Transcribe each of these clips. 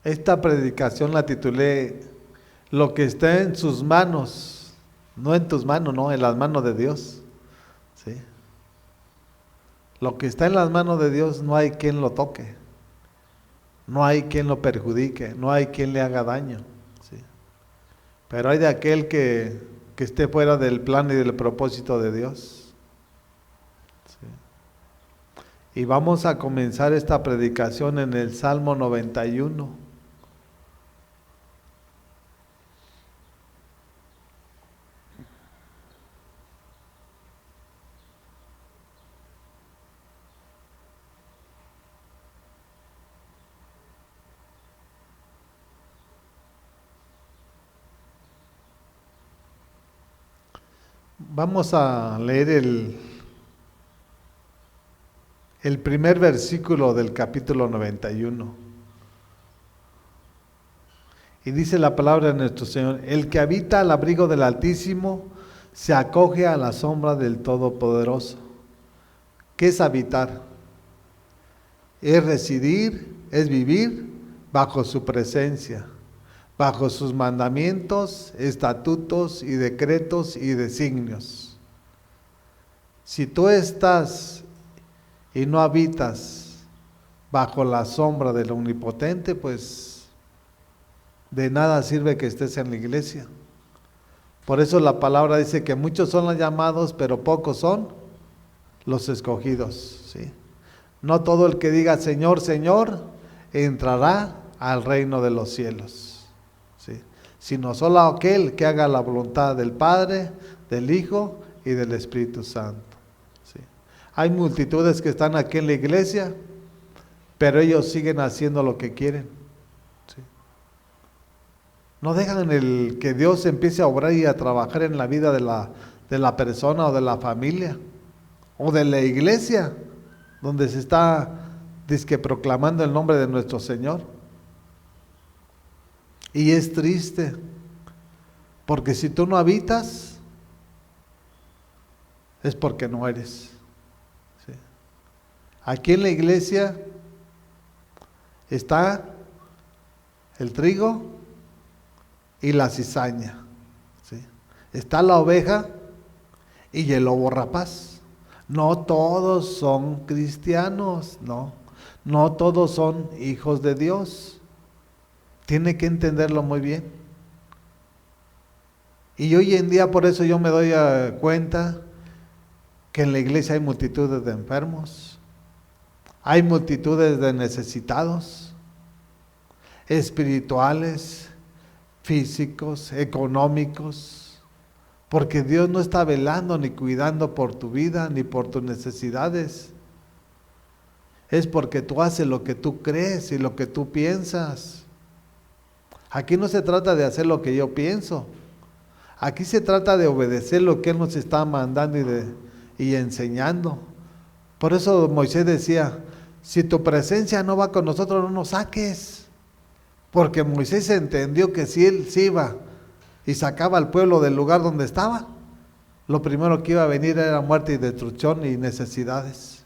Esta predicación la titulé Lo que está en sus manos, no en tus manos, no, en las manos de Dios. ¿Sí? Lo que está en las manos de Dios no hay quien lo toque, no hay quien lo perjudique, no hay quien le haga daño. ¿Sí? Pero hay de aquel que esté fuera del plan y del propósito de Dios. ¿Sí? Y vamos a comenzar esta predicación en el Salmo 91. Vamos a leer el primer versículo del capítulo 91. Y dice la palabra de nuestro Señor: el que habita al abrigo del Altísimo se acoge a la sombra del Todopoderoso. ¿Qué es habitar? Es residir, es vivir bajo su presencia, bajo sus mandamientos, estatutos y decretos y designios. Si tú estás y no habitas bajo la sombra del Omnipotente, pues de nada sirve que estés en la iglesia. Por eso la palabra dice que muchos son los llamados, pero pocos son los escogidos. ¿Sí? No todo el que diga Señor, Señor, entrará al reino de los cielos. ¿Sí? Sino solo aquel que haga la voluntad del Padre, del Hijo y del Espíritu Santo. ¿Sí? Hay multitudes que están aquí en la iglesia, pero ellos siguen haciendo lo que quieren. ¿Sí? No dejan que Dios empiece a obrar y a trabajar en la vida de la persona o de la familia o de la iglesia donde se está dizque proclamando el nombre de nuestro Señor. Y es triste, porque si tú no habitas, es porque no eres. ¿Sí? Aquí en la iglesia está el trigo y la cizaña. ¿Sí? Está la oveja y el lobo rapaz. No todos son cristianos, no todos son hijos de Dios. Tiene que entenderlo muy bien. Y hoy en día por eso yo me doy cuenta que en la iglesia hay multitudes de enfermos, hay multitudes de necesitados, espirituales, físicos, económicos, porque Dios no está velando ni cuidando por tu vida ni por tus necesidades. Es porque tú haces lo que tú crees y lo que tú piensas. Aquí no se trata de hacer lo que yo pienso. Aquí se trata de obedecer lo que Él nos está mandando y enseñando. Por eso Moisés decía, si tu presencia no va con nosotros, no nos saques. Porque Moisés entendió que si él se iba y sacaba al pueblo del lugar donde estaba, lo primero que iba a venir era muerte y destrucción y necesidades.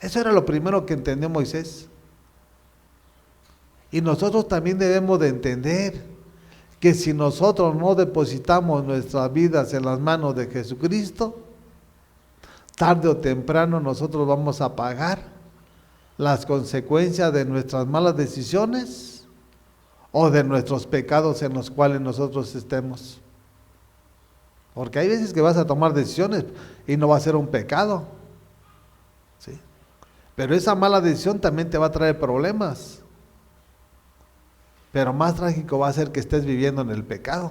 Eso era lo primero que entendió Moisés. Y nosotros también debemos de entender que si nosotros no depositamos nuestras vidas en las manos de Jesucristo, tarde o temprano nosotros vamos a pagar las consecuencias de nuestras malas decisiones o de nuestros pecados en los cuales nosotros estemos. Porque hay veces que vas a tomar decisiones y no va a ser un pecado. ¿Sí? Pero esa mala decisión también te va a traer problemas. Pero más trágico va a ser que estés viviendo en el pecado.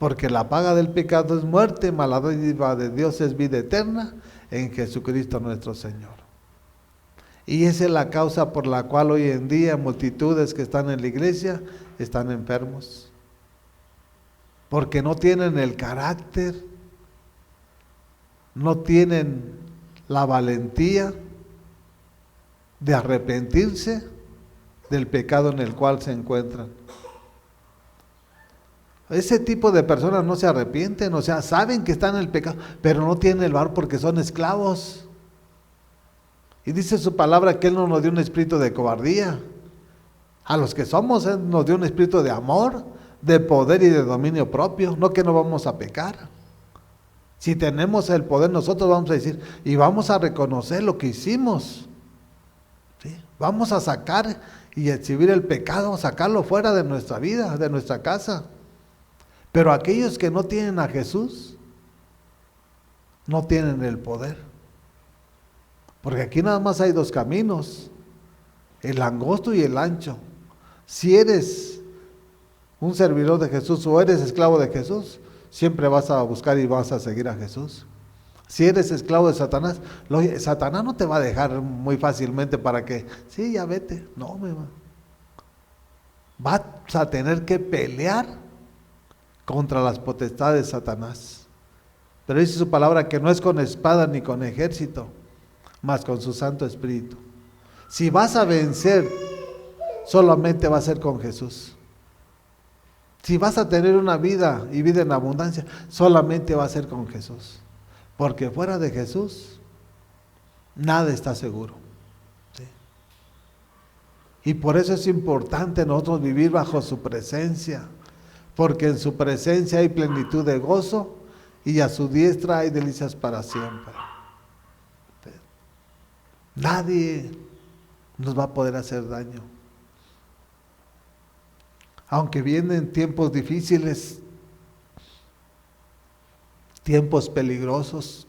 Porque la paga del pecado es muerte, mas la dádiva de Dios es vida eterna en Jesucristo nuestro Señor. Y esa es la causa por la cual hoy en día multitudes que están en la iglesia están enfermos. Porque no tienen el carácter, no tienen la valentía de arrepentirse del pecado en el cual se encuentran. Ese tipo de personas no se arrepienten, o sea, saben que están en el pecado, pero no tienen el valor porque son esclavos. Y dice su palabra que Él no nos dio un espíritu de cobardía. A los que somos, Él nos dio un espíritu de amor, de poder y de dominio propio, no que no vamos a pecar. Si tenemos el poder, nosotros vamos a decir y vamos a reconocer lo que hicimos. ¿Sí? Vamos a sacar y exhibir el pecado, sacarlo fuera de nuestra vida, de nuestra casa. Pero aquellos que no tienen a Jesús, no tienen el poder. Porque aquí nada más hay dos caminos, el angosto y el ancho. Si eres un servidor de Jesús o eres esclavo de Jesús, siempre vas a buscar y vas a seguir a Jesús. Si eres esclavo de Satanás, Satanás no te va a dejar muy fácilmente para que, sí, ya vete. No, vas a tener que pelear contra las potestades de Satanás. Pero dice su palabra que no es con espada ni con ejército, mas con su Santo Espíritu. Si vas a vencer, solamente va a ser con Jesús. Si vas a tener una vida y vida en abundancia, solamente va a ser con Jesús. Porque fuera de Jesús, nada está seguro. ¿Sí? Y por eso es importante nosotros vivir bajo su presencia. Porque en su presencia hay plenitud de gozo y a su diestra hay delicias para siempre. ¿Sí? Nadie nos va a poder hacer daño. Aunque vienen tiempos difíciles, tiempos peligrosos,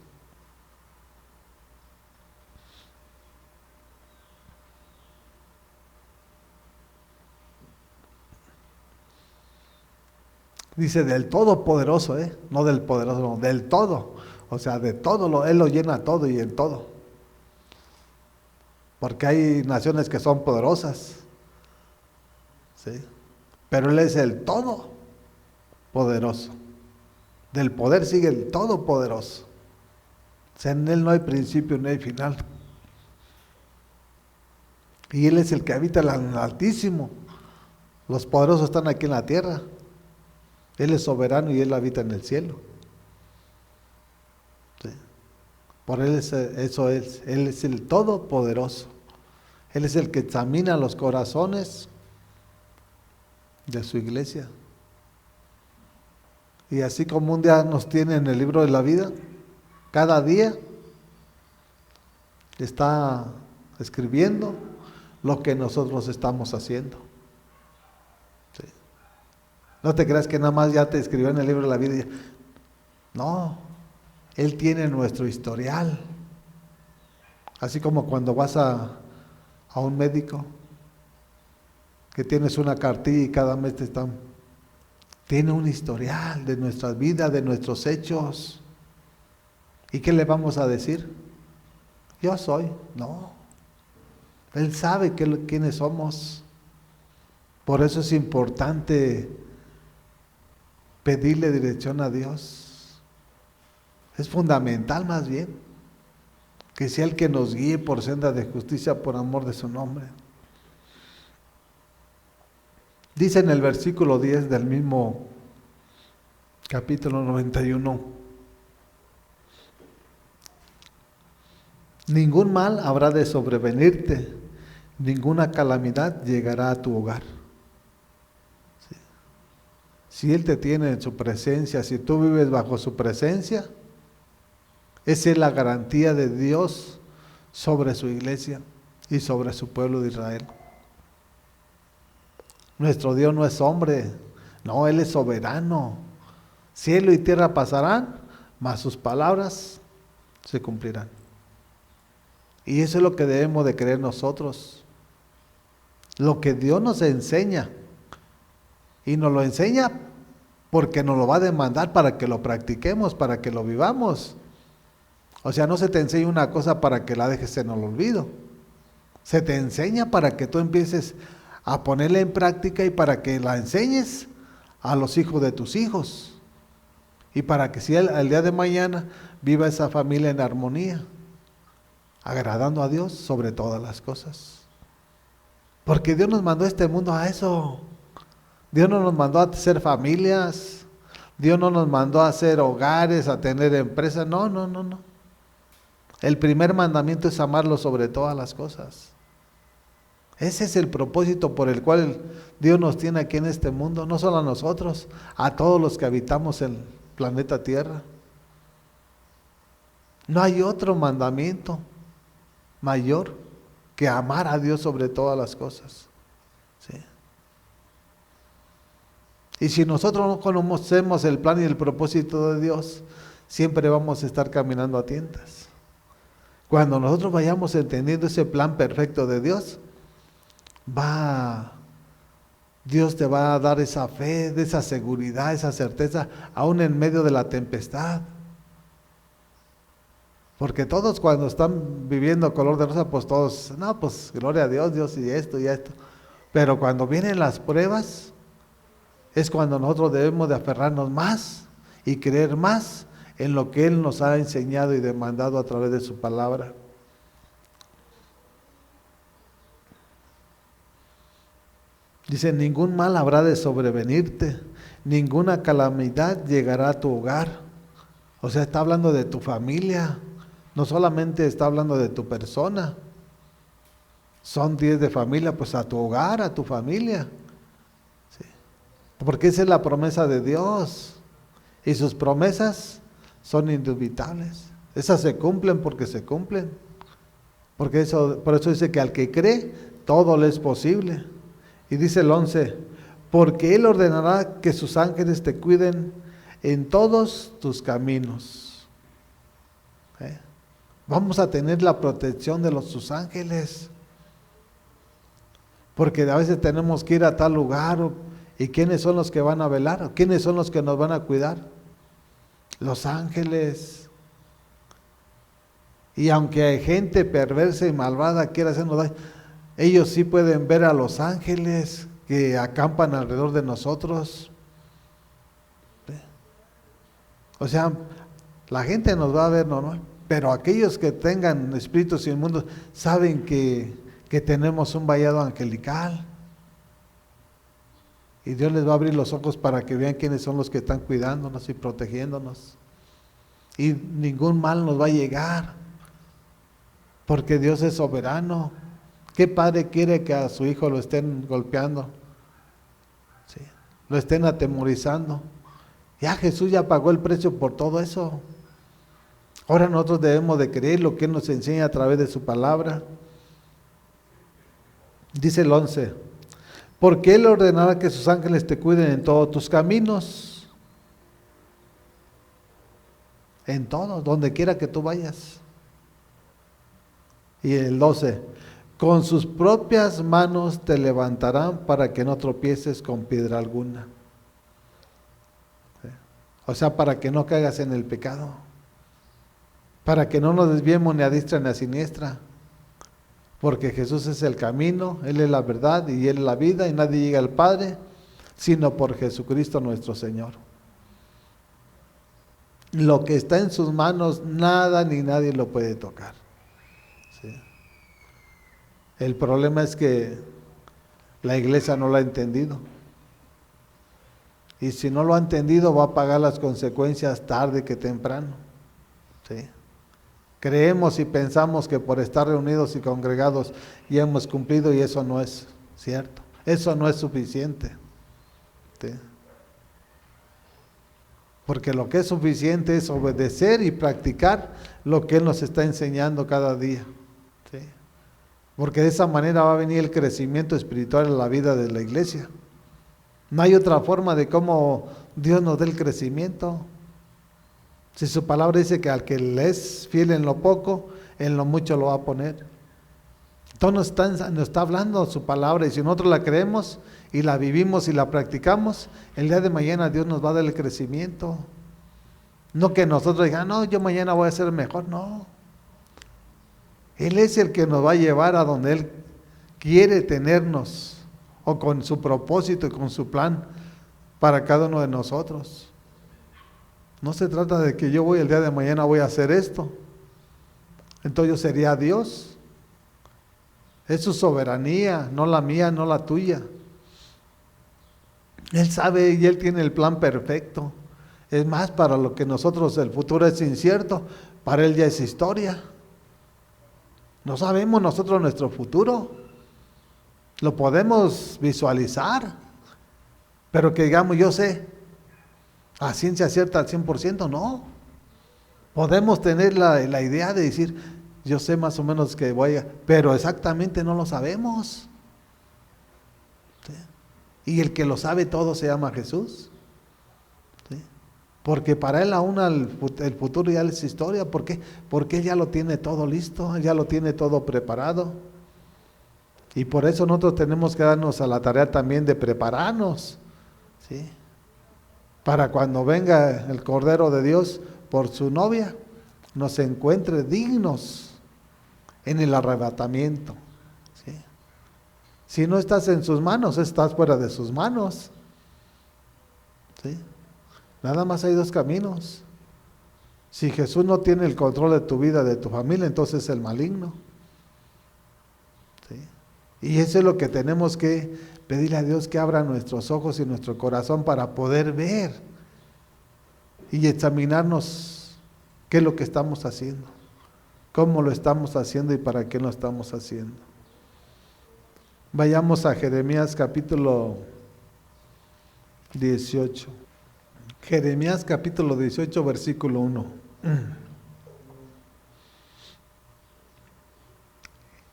dice del Todopoderoso, no del poderoso, no, del todo, o sea, de todo, Él lo llena todo y en todo, porque hay naciones que son poderosas, ¿sí? Pero Él es el Todopoderoso. Del poder sigue el Todopoderoso. O sea, en Él no hay principio ni hay final. Y Él es el que habita en el Altísimo. Los poderosos están aquí en la tierra. Él es soberano y Él habita en el cielo. ¿Sí? Por Él eso es. Él es el Todopoderoso. Él es el que examina los corazones de su iglesia. Y así como un día nos tiene en el libro de la vida, cada día está escribiendo lo que nosotros estamos haciendo. Sí. No te creas que nada más ya te escribió en el libro de la vida. No, Él tiene nuestro historial. Así como cuando vas a un médico, que tienes una cartilla y cada mes tiene un historial de nuestras vidas, de nuestros hechos. ¿Y qué le vamos a decir? Yo soy. No. Él sabe quiénes somos. Por eso es importante pedirle dirección a Dios. Es fundamental más bien que sea el que nos guíe por senda de justicia por amor de su nombre. Dice en el versículo 10 del mismo capítulo 91, ningún mal habrá de sobrevenirte, ninguna calamidad llegará a tu hogar. ¿Sí? Si Él te tiene en su presencia, si tú vives bajo su presencia, esa es la garantía de Dios sobre su iglesia y sobre su pueblo de Israel. Nuestro Dios no es hombre, no, Él es soberano. Cielo y tierra pasarán, mas sus palabras se cumplirán. Y eso es lo que debemos de creer nosotros. Lo que Dios nos enseña. Y nos lo enseña porque nos lo va a demandar para que lo practiquemos, para que lo vivamos. O sea, no se te enseña una cosa para que la dejes en el olvido. Se te enseña para que tú empieces a ponerla en práctica y para que la enseñes a los hijos de tus hijos. Y para que si el día de mañana viva esa familia en armonía, agradando a Dios sobre todas las cosas. Porque Dios nos mandó a este mundo a eso. Dios no nos mandó a hacer familias. Dios no nos mandó a hacer hogares, a tener empresas. No. El primer mandamiento es amarlo sobre todas las cosas. Ese es el propósito por el cual Dios nos tiene aquí en este mundo, no solo a nosotros, a todos los que habitamos el planeta Tierra. No hay otro mandamiento mayor que amar a Dios sobre todas las cosas. ¿Sí? Y si nosotros no conocemos el plan y el propósito de Dios, siempre vamos a estar caminando a tientas. Cuando nosotros vayamos entendiendo ese plan perfecto de Dios, Dios te va a dar esa fe, esa seguridad, esa certeza, aún en medio de la tempestad. Porque todos cuando están viviendo color de rosa, pues todos, no, pues gloria a Dios, Dios y esto y esto. Pero cuando vienen las pruebas, es cuando nosotros debemos de aferrarnos más y creer más en lo que Él nos ha enseñado y demandado a través de su palabra. Dice, ningún mal habrá de sobrevenirte, ninguna calamidad llegará a tu hogar. O sea, está hablando de tu familia, no solamente está hablando de tu persona. Son 10 de familia, pues a tu hogar, a tu familia. ¿Sí? Porque esa es la promesa de Dios. Y sus promesas son indubitables. Esas se cumplen porque se cumplen. Por eso dice que al que cree, todo le es posible. Y dice el 11, porque Él ordenará que sus ángeles te cuiden en todos tus caminos. Vamos a tener la protección de sus ángeles. Porque a veces tenemos que ir a tal lugar, ¿y quiénes son los que van a velar? ¿Quiénes son los que nos van a cuidar? Los ángeles. Y aunque hay gente perversa y malvada quiera hacernos daño, ellos sí pueden ver a los ángeles que acampan alrededor de nosotros. O sea, la gente nos va a ver normal, pero aquellos que tengan espíritus inmundos saben que tenemos un vallado angelical. Y Dios les va a abrir los ojos para que vean quiénes son los que están cuidándonos y protegiéndonos. Y ningún mal nos va a llegar, porque Dios es soberano. ¿Qué padre quiere que a su hijo lo estén golpeando? ¿Sí? Lo estén atemorizando. Ya Jesús ya pagó el precio por todo eso. Ahora nosotros debemos de creer lo que Él nos enseña a través de su palabra. Dice el 11, porque Él ordenará que sus ángeles te cuiden en todos tus caminos. En todo, donde quiera que tú vayas. Y el 12, con sus propias manos te levantarán para que no tropieces con piedra alguna. O sea, para que no caigas en el pecado. Para que no nos desviemos ni a diestra ni a siniestra. Porque Jesús es el camino, Él es la verdad y Él es la vida, y nadie llega al Padre sino por Jesucristo nuestro Señor. Lo que está en sus manos, nada ni nadie lo puede tocar. ¿Sí? El problema es que la iglesia no lo ha entendido. Y si no lo ha entendido, va a pagar las consecuencias tarde que temprano. ¿Sí? Creemos y pensamos que por estar reunidos y congregados ya hemos cumplido, y eso no es cierto. Eso no es suficiente. ¿Sí? Porque lo que es suficiente es obedecer y practicar lo que Él nos está enseñando cada día. ¿Sí? Porque de esa manera va a venir el crecimiento espiritual en la vida de la iglesia. No hay otra forma de cómo Dios nos dé el crecimiento. Si su palabra dice que al que le es fiel en lo poco, en lo mucho lo va a poner. Entonces nos está hablando su palabra, y si nosotros la creemos y la vivimos y la practicamos, el día de mañana Dios nos va a dar el crecimiento. No que nosotros digamos, no, yo mañana voy a ser mejor, no. Él es el que nos va a llevar a donde Él quiere tenernos, o con su propósito y con su plan para cada uno de nosotros. No se trata de que yo el día de mañana voy a hacer esto, entonces yo sería Dios. Es su soberanía, no la mía, no la tuya. Él sabe y Él tiene el plan perfecto. Es más, para lo que nosotros el futuro es incierto, para Él ya es historia. No sabemos nosotros nuestro futuro. Lo podemos visualizar, pero que digamos yo sé, a ciencia cierta al 100%, no. Podemos tener la idea de decir, yo sé más o menos que voy a, pero exactamente no lo sabemos. ¿Sí? Y el que lo sabe todo se llama Jesús. ¿Sí? Porque para él aún el futuro ya es historia. ¿Por qué? Porque él ya lo tiene todo listo, ya lo tiene todo preparado. Y por eso nosotros tenemos que darnos a la tarea también de prepararnos, ¿sí? Para cuando venga el Cordero de Dios por su novia, nos encuentre dignos en el arrebatamiento, ¿sí? Si no estás en sus manos, estás fuera de sus manos, ¿sí? Nada más hay dos caminos. Si Jesús no tiene el control de tu vida, de tu familia, entonces es el maligno, ¿sí? Y eso es lo que tenemos que pedirle a Dios, que abra nuestros ojos y nuestro corazón para poder ver y examinarnos qué es lo que estamos haciendo, cómo lo estamos haciendo y para qué lo estamos haciendo. Vayamos a Jeremías capítulo 18. Jeremías capítulo 18, versículo 1.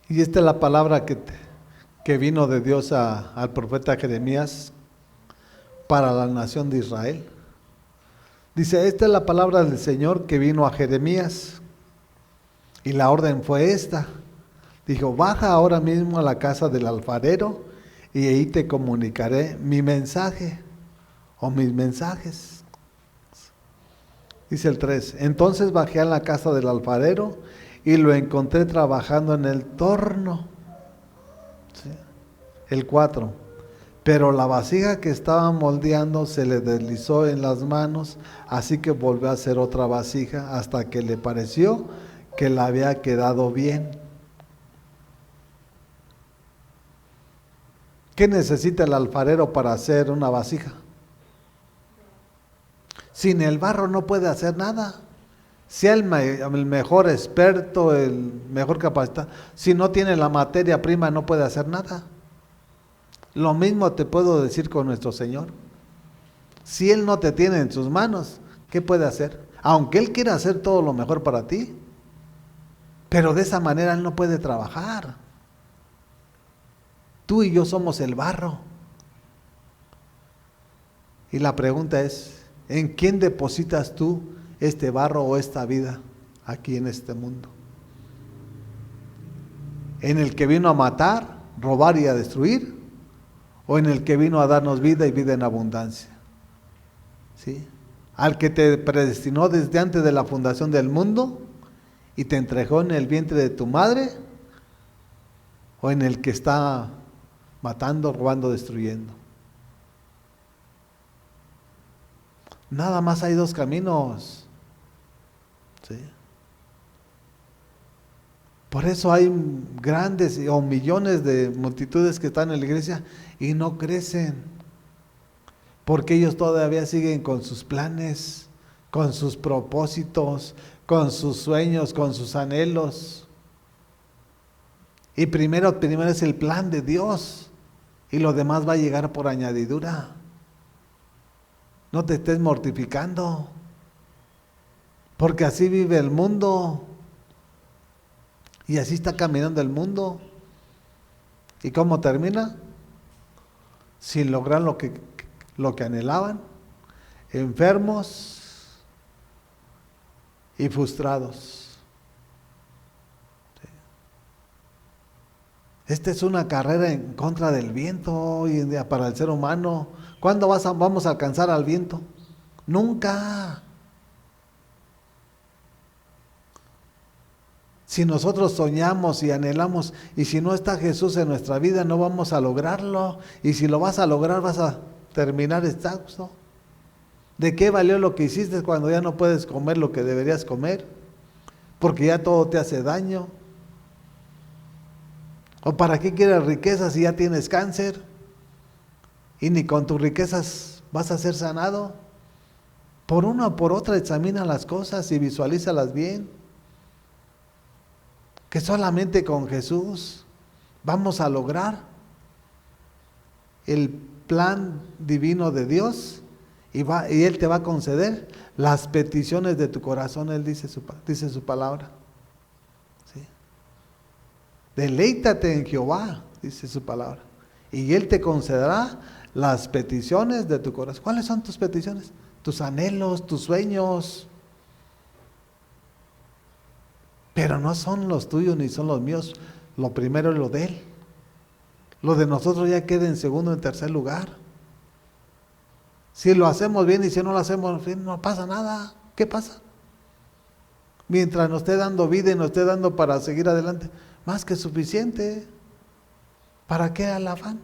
Y esta es la palabra que vino de Dios al profeta Jeremías para la nación de Israel. Dice, esta es la palabra del Señor que vino a Jeremías, y la orden fue esta. Dijo, baja ahora mismo a la casa del alfarero, y ahí te comunicaré mi mensaje, o mis mensajes. Dice el 3, entonces bajé a la casa del alfarero, y lo encontré trabajando en el torno. ¿Sí? El 4, pero la vasija que estaba moldeando se le deslizó en las manos, así que volvió a hacer otra vasija hasta que le pareció que le había quedado bien. ¿Qué necesita el alfarero para hacer una vasija? Sin el barro no puede hacer nada. Sea el mejor experto, el mejor capacitado, si no tiene la materia prima no puede hacer nada. Lo mismo te puedo decir con nuestro Señor. Si Él no te tiene en sus manos, ¿qué puede hacer? Aunque Él quiera hacer todo lo mejor para ti, pero de esa manera Él no puede trabajar. Tú y yo somos el barro. Y la pregunta es, ¿en quién depositas tú este barro o esta vida aquí en este mundo? ¿En el que vino a matar, robar y a destruir? ¿O en el que vino a darnos vida y vida en abundancia? ¿Sí? Al que te predestinó desde antes de la fundación del mundo y te entregó en el vientre de tu madre, o en el que está matando, robando, destruyendo. Nada más hay dos caminos, ¿sí? Por eso hay grandes o millones de multitudes que están en la iglesia y no crecen, porque ellos todavía siguen con sus planes, con sus propósitos, con sus sueños, con sus anhelos. Y primero es el plan de Dios, y lo demás va a llegar por añadidura. No te estés mortificando, porque así vive el mundo, y así está caminando el mundo. ¿Y cómo termina? Sin lograr lo que anhelaban, enfermos y frustrados. ¿Sí? Esta es una carrera en contra del viento hoy en día para el ser humano. ¿Cuándo vamos a alcanzar al viento? Nunca. Si nosotros soñamos y anhelamos, y si no está Jesús en nuestra vida, no vamos a lograrlo. Y si lo vas a lograr, vas a terminar exhausto. ¿De qué valió lo que hiciste cuando ya no puedes comer lo que deberías comer? Porque ya todo te hace daño. ¿O para qué quieres riquezas si ya tienes cáncer? Y ni con tus riquezas vas a ser sanado. Por una o por otra examina las cosas y visualízalas bien. Que solamente con Jesús vamos a lograr el plan divino de Dios y Él te va a conceder las peticiones de tu corazón, Él dice su palabra. ¿Sí? Deleítate en Jehová, dice su palabra, y Él te concederá las peticiones de tu corazón. ¿Cuáles son tus peticiones? Tus anhelos, tus sueños. Pero no son los tuyos ni son los míos. Lo primero es lo de Él. Lo de nosotros ya queda en segundo o en tercer lugar. Si lo hacemos bien y si no lo hacemos bien, no pasa nada. ¿Qué pasa? Mientras nos esté dando vida y nos esté dando para seguir adelante, más que suficiente. ¿Para qué el afán?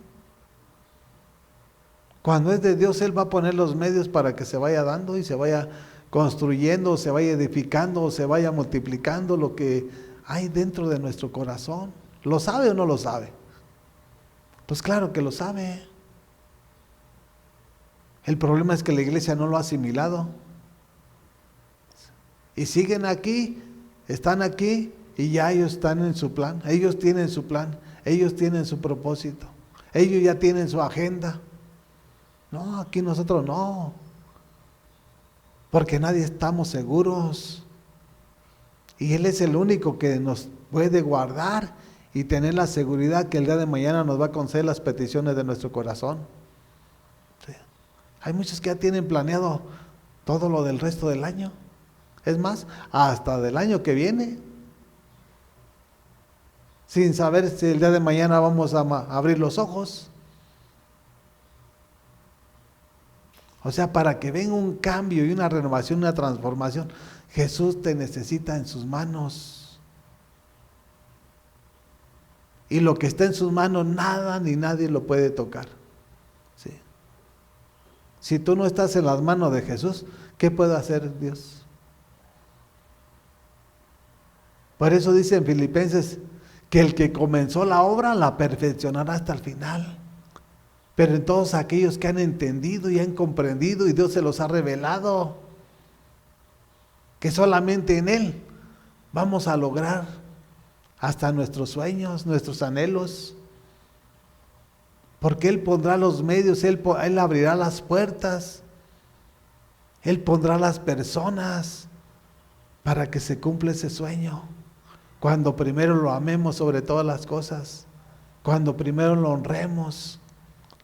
Cuando es de Dios, Él va a poner los medios para que se vaya dando y se vaya construyendo, se vaya edificando, se vaya multiplicando lo que hay dentro de nuestro corazón. ¿Lo sabe o no lo sabe? Pues claro que lo sabe. El problema es que la iglesia no lo ha asimilado. Y siguen aquí, están aquí y ya ellos están en su plan. Ellos tienen su plan, ellos tienen su propósito. Ellos ya tienen su agenda. No, aquí nosotros no. Porque nadie estamos seguros. Y Él es el único que nos puede guardar y tener la seguridad que el día de mañana nos va a conceder las peticiones de nuestro corazón. Sí. Hay muchos que ya tienen planeado todo lo del resto del año. Es más, hasta del año que viene. Sin saber si el día de mañana vamos a abrir los ojos. O sea, para que venga un cambio y una renovación, una transformación, Jesús te necesita en sus manos. Y lo que está en sus manos, nada ni nadie lo puede tocar. ¿Sí? Si tú no estás en las manos de Jesús, ¿qué puede hacer Dios? Por eso dice en Filipenses que el que comenzó la obra la perfeccionará hasta el final. Pero en todos aquellos que han entendido y han comprendido y Dios se los ha revelado, que solamente en Él vamos a lograr hasta nuestros sueños, nuestros anhelos, porque Él pondrá los medios, Él abrirá las puertas, Él pondrá las personas para que se cumpla ese sueño, cuando primero lo amemos sobre todas las cosas, cuando primero lo honremos,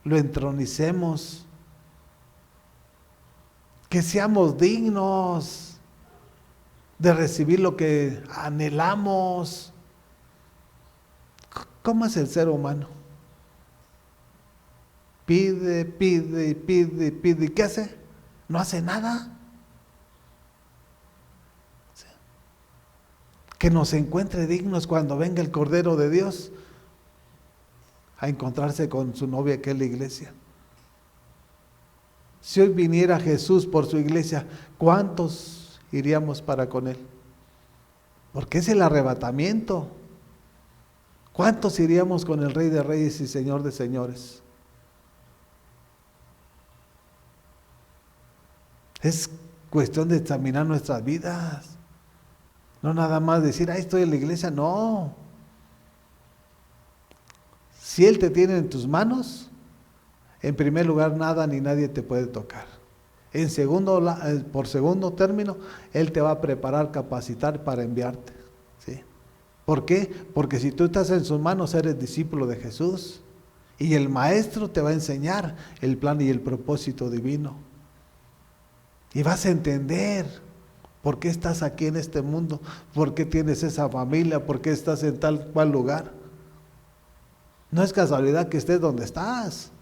lo entronicemos, que seamos dignos de recibir lo que anhelamos. ¿Cómo es el ser humano? Pide, pide, pide, pide. ¿Y qué hace? No hace nada. Que nos encuentre dignos cuando venga el Cordero de Dios a encontrarse con su novia, que es la iglesia. Si hoy viniera Jesús por su iglesia, ¿cuántos iríamos para con Él? Porque es el arrebatamiento. ¿Cuántos iríamos con el Rey de Reyes y Señor de Señores? Es cuestión de examinar nuestras vidas. No nada más decir, estoy en la iglesia, no. Si Él te tiene en tus manos, en primer lugar nada ni nadie te puede tocar. Por segundo término, Él te va a preparar, capacitar para enviarte. ¿Sí? ¿Por qué? Porque si tú estás en sus manos, eres discípulo de Jesús. Y el Maestro te va a enseñar el plan y el propósito divino. Y vas a entender por qué estás aquí en este mundo, por qué tienes esa familia, por qué estás en tal cual lugar. No es casualidad que estés donde estás.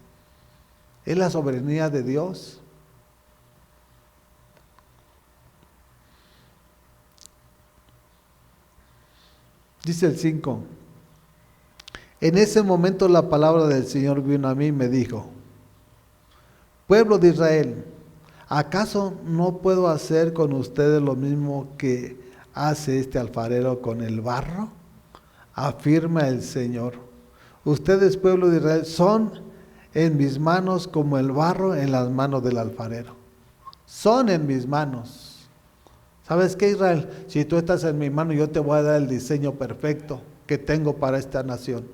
Es la soberanía de Dios. Dice el 5. En ese momento la palabra del Señor vino a mí y me dijo: pueblo de Israel, ¿acaso no puedo hacer con ustedes lo mismo que hace este alfarero con el barro? Afirma el Señor. Ustedes, pueblo de Israel, son en mis manos como el barro en las manos del alfarero. Son en mis manos. ¿Sabes qué, Israel? Si tú estás en mi mano, yo te voy a dar el diseño perfecto que tengo para esta nación.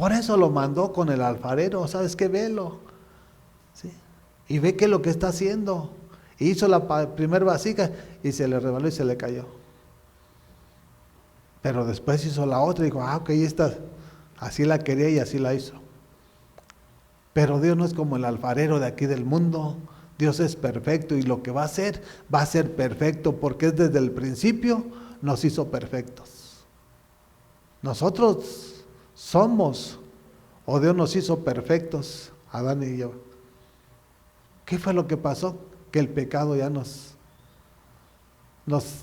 Por eso lo mandó con el alfarero. ¿Sabes qué? Velo. ¿Sí? Y ve qué es lo que está haciendo. Hizo la primer vasija y se le rebaló y se le cayó. Pero después hizo la otra y dijo, ok, esta así la quería y así la hizo. Pero Dios no es como el alfarero de aquí del mundo. Dios es perfecto y lo que va a ser perfecto, porque es desde el principio nos hizo perfectos. Nosotros somos, o Dios nos hizo perfectos, Adán y yo. ¿Qué fue lo que pasó? Que el pecado ya nos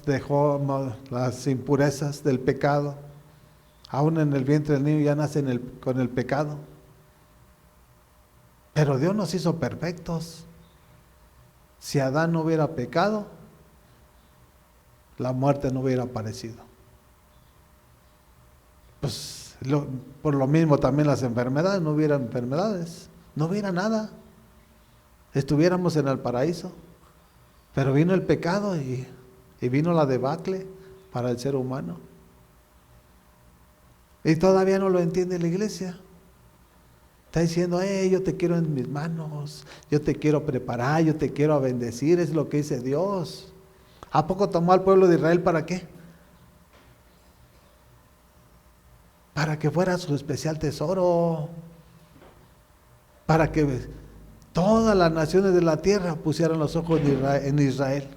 dejó las impurezas del pecado. Aún en el vientre del niño ya nace con el pecado. Pero Dios nos hizo perfectos. Si Adán no hubiera pecado, la muerte no hubiera aparecido. Pues por lo mismo también las enfermedades, no hubiera enfermedades, no hubiera nada. Estuviéramos en el paraíso. Pero vino el pecado y vino la debacle para el ser humano. Y todavía no lo entiende la iglesia. Está diciendo, yo te quiero en mis manos, yo te quiero preparar, yo te quiero bendecir, es lo que dice Dios. ¿A poco tomó al pueblo de Israel para qué? Para que fuera su especial tesoro, para que todas las naciones de la tierra pusieran los ojos en Israel,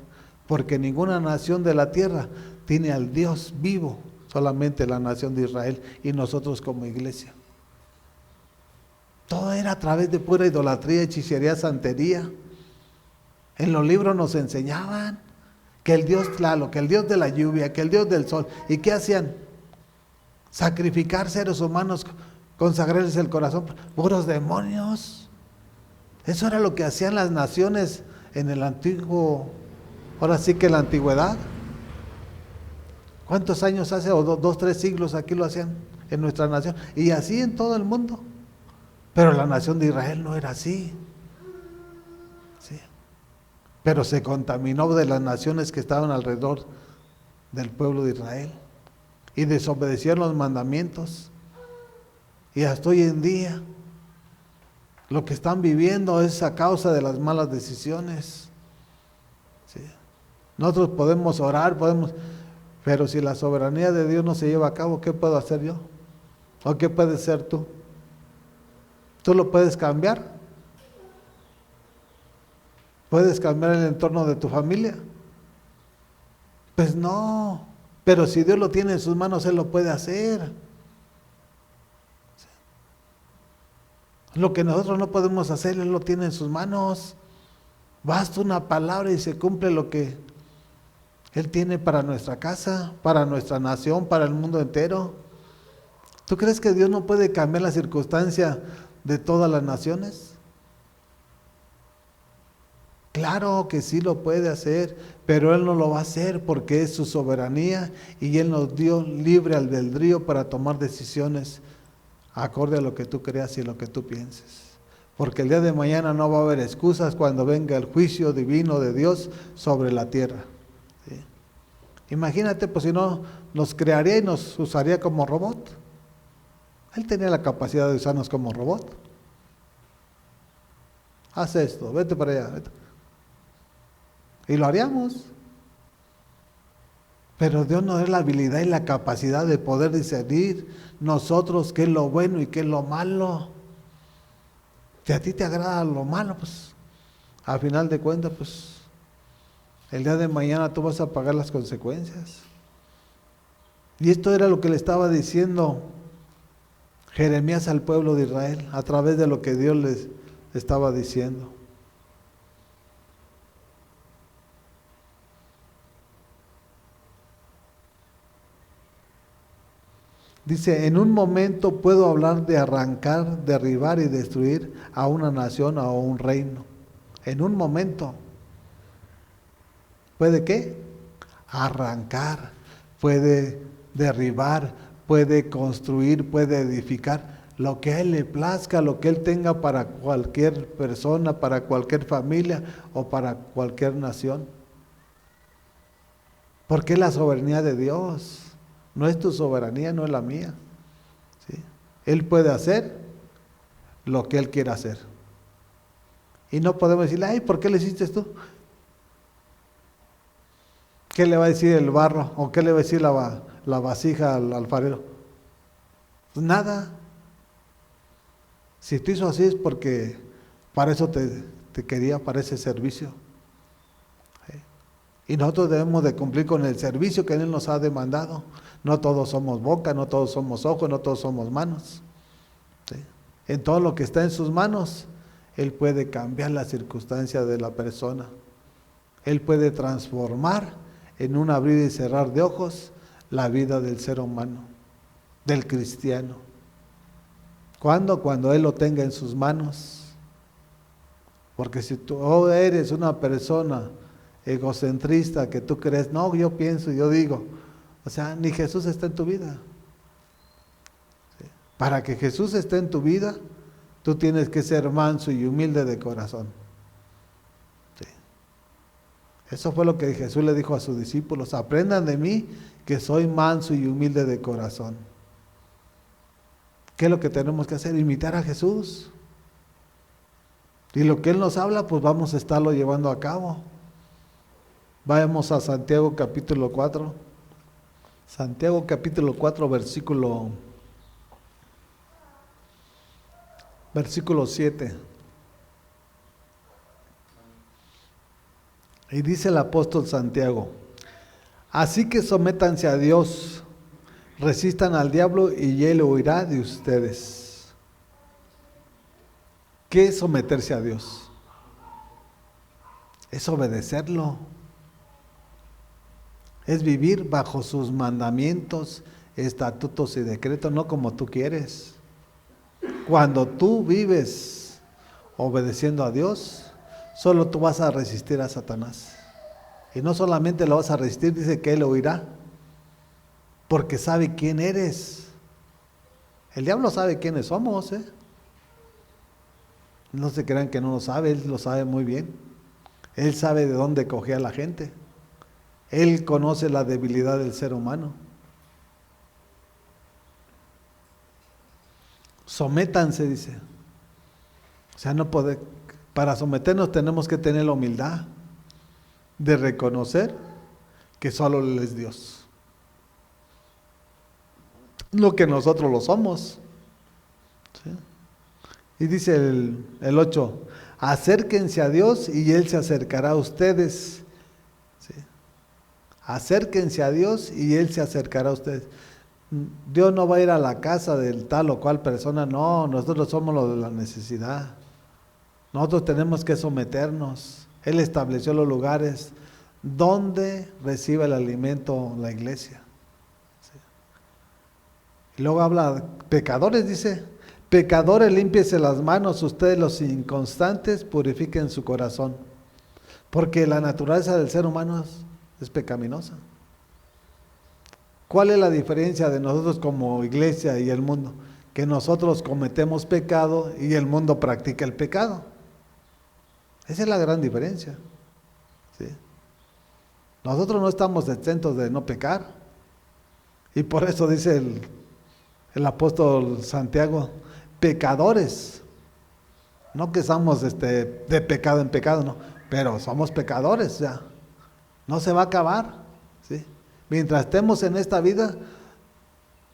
porque ninguna nación de la tierra tiene al Dios vivo, solamente la nación de Israel y nosotros como iglesia. Todo era a través de pura idolatría, hechicería, santería. En los libros nos enseñaban que el Dios Tlaloc, que el Dios de la lluvia, que el Dios del sol. ¿Y qué hacían? Sacrificar seres humanos, consagrarles el corazón. Puros demonios. Eso era lo que hacían las naciones en el antiguo, ahora sí que en la antigüedad. ¿Cuántos años hace? O 2, 3 siglos aquí lo hacían en nuestra nación. Y así en todo el mundo. Pero la nación de Israel no era así. ¿Sí? Pero se contaminó de las naciones que estaban alrededor del pueblo de Israel. Y desobedecieron los mandamientos. Y hasta hoy en día, lo que están viviendo es a causa de las malas decisiones. ¿Sí? Nosotros podemos orar, pero si la soberanía de Dios no se lleva a cabo, ¿qué puedo hacer yo? ¿O qué puedes hacer tú? ¿Tú lo puedes cambiar? ¿Puedes cambiar el entorno de tu familia? Pues no, pero si Dios lo tiene en sus manos, Él lo puede hacer. Lo que nosotros no podemos hacer, Él lo tiene en sus manos. Basta una palabra y se cumple lo que Él tiene para nuestra casa, para nuestra nación, para el mundo entero. ¿Tú crees que Dios no puede cambiar la circunstancia de todas las naciones? Claro que sí lo puede hacer, pero Él no lo va a hacer porque es su soberanía y Él nos dio libre albedrío para tomar decisiones acorde a lo que tú creas y lo que tú pienses. Porque el día de mañana no va a haber excusas cuando venga el juicio divino de Dios sobre la tierra. ¿Sí? Imagínate, pues si no, nos crearía y nos usaría como robot. Él tenía la capacidad de usarnos como robot. Haz esto, vete para allá. Vete. Y lo haríamos. Pero Dios nos da la habilidad y la capacidad de poder discernir nosotros qué es lo bueno y qué es lo malo. Si a ti te agrada lo malo, pues al final de cuentas, pues el día de mañana tú vas a pagar las consecuencias. Y esto era lo que le estaba diciendo Jeremías al pueblo de Israel a través de lo que Dios les estaba diciendo. Dice, en un momento puedo hablar de arrancar, derribar y destruir a una nación o a un reino. En un momento. ¿Puede qué? Arrancar, puede derribar, puede construir, puede edificar. Lo que a Él le plazca, lo que Él tenga para cualquier persona, para cualquier familia o para cualquier nación. Porque es la soberanía de Dios. No es tu soberanía, no es la mía. ¿Sí? Él puede hacer lo que Él quiera hacer. Y no podemos decirle, ay, ¿por qué le hiciste tú? ¿Qué le va a decir el barro? ¿O qué le va a decir la vasija al alfarero? Pues nada. Si tú hizo así es porque para eso te quería, para ese servicio. Y nosotros debemos de cumplir con el servicio que Él nos ha demandado. No todos somos boca, no todos somos ojos, no todos somos manos. ¿Sí? En todo lo que está en sus manos, Él puede cambiar la circunstancia de la persona. Él puede transformar en un abrir y cerrar de ojos la vida del ser humano, del cristiano. ¿Cuándo? Cuando Él lo tenga en sus manos. Porque si tú eres una persona egocentrista que tú crees, no, yo pienso, yo digo, o sea, ni Jesús está en tu vida. ¿Sí? Para que Jesús esté en tu vida, tú tienes que ser manso y humilde de corazón. ¿Sí? Eso fue lo que Jesús le dijo a sus discípulos, aprendan de mí que soy manso y humilde de corazón. ¿Qué es lo que tenemos que hacer? Imitar a Jesús. Y lo que Él nos habla, pues vamos a estarlo llevando a cabo. Vamos a Santiago capítulo 4. Santiago capítulo 4, versículo 7. Y dice el apóstol Santiago, así que sométanse a Dios, resistan al diablo y Él huirá de ustedes. ¿Qué es someterse a Dios? Es obedecerlo. Es vivir bajo sus mandamientos, estatutos y decretos, no como tú quieres. Cuando tú vives obedeciendo a Dios, solo tú vas a resistir a Satanás. Y no solamente lo vas a resistir, dice que Él huirá, porque sabe quién eres. El diablo sabe quiénes somos, ¿eh? No se crean que no lo sabe, Él lo sabe muy bien. Él sabe de dónde coge a la gente. Él conoce la debilidad del ser humano. Sométanse, dice. O sea, para someternos tenemos que tener la humildad de reconocer que solo Él es Dios. No que nosotros lo somos. ¿Sí? Y dice el 8, acérquense a Dios y Él se acercará a ustedes. ¿Sí? Acérquense a Dios y Él se acercará a ustedes. Dios no va a ir a la casa del tal o cual persona, no, nosotros somos los de la necesidad. Nosotros tenemos que someternos. Él estableció los lugares donde recibe el alimento la iglesia. ¿Sí? Y luego habla, pecadores, dice, pecadores, límpiese las manos, ustedes los inconstantes, purifiquen su corazón. Porque la naturaleza del ser humano es pecaminosa. ¿Cuál es la diferencia de nosotros como iglesia y el mundo? Que nosotros cometemos pecado y el mundo practica el pecado. Esa es la gran diferencia. ¿Sí? Nosotros no estamos exentos de no pecar. Y por eso dice el apóstol Santiago, pecadores. No que somos de pecado en pecado, no. Pero somos pecadores ya. No se va a acabar. ¿Sí? Mientras estemos en esta vida,